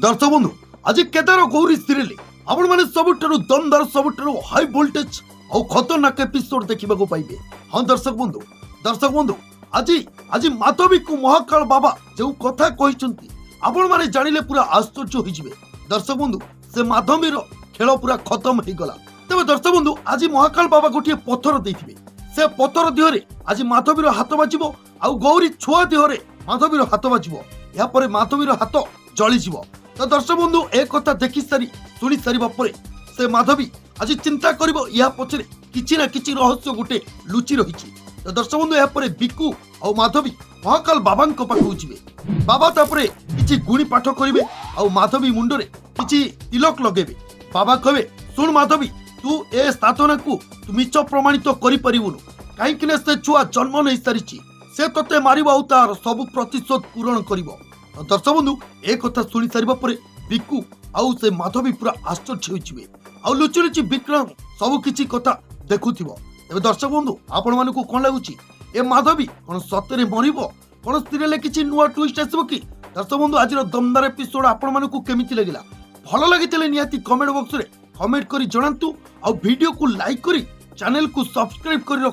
दर्शक बंधु आज केदार गौरी सीरियल आपण माने सबुठारु दमदार सबुठारु हाई वोल्टेज और खतरनाक एपिसोड देखा पाइबे। हाँ दर्शक बंधु आज आज माधवी को महाकाल बाबा जो कथा कहते आपण माने जानिले पूरा आश्चर्य होइजिबे। दर्शक बंधु से माधवीर खेल पूरा खत्म हो गला। तबे दर्शक बंधु आज महाकाल बाबा गोटे पत्थर देथिबे। से पत्थर देहरे आज माधवीर हाथ बाजिबो आउ गौरी छुआ देहरे माधवीर हाथ बाजिबो। या परे माधवीर हाथ जलिजिबो। तो दर्शक बंधु एक कथा देखि सारी सुनी सारिबा परे से माधवी आज चिंता करिबो या पछरे किछि ना किछि रहस्य गोटे लुचि रहिछि। तो दर्शक बंधु या परे बिकु और माधवी महाकाल बाबांको पाखु जिवे। बाबा तापरे किछि गुणी पाठ करिवे और माधवी मुंडरे किछि तिलक लगेबे। बाबा कहबे सुन माधवी तू ए साधना को तू मिछ प्रमाणित करि परिबुनु काहेकि ना से छुआ जन्म नै सारिछि से तते मारिबो और तार सब प्रतिशोध पूरण करिवो। दर्शक बंधु एक कथा शुणी सारिबा परे बिकु आउ से माधवी पूरा आश्चर्य होइछिबे आउ लुचि लुचि विक्रम सब किछि कथा देखुथिबो। एबे दर्शक बंधु आपण मानकु कोन लागुछि ए माधवी कोन सत्यरे मरिबो कोन सीरियल किछि नुवा ट्विस्ट आसीबो कि? दर्शक बंधु आजिर दमदार एपिसोड आपण मानकु केमिति लागिला भलो लागितले निहाती कमेंट बॉक्स रे कमेंट करी जणांतु आउ वीडियो को लाइक करी चैनल को सब्सक्राइब करी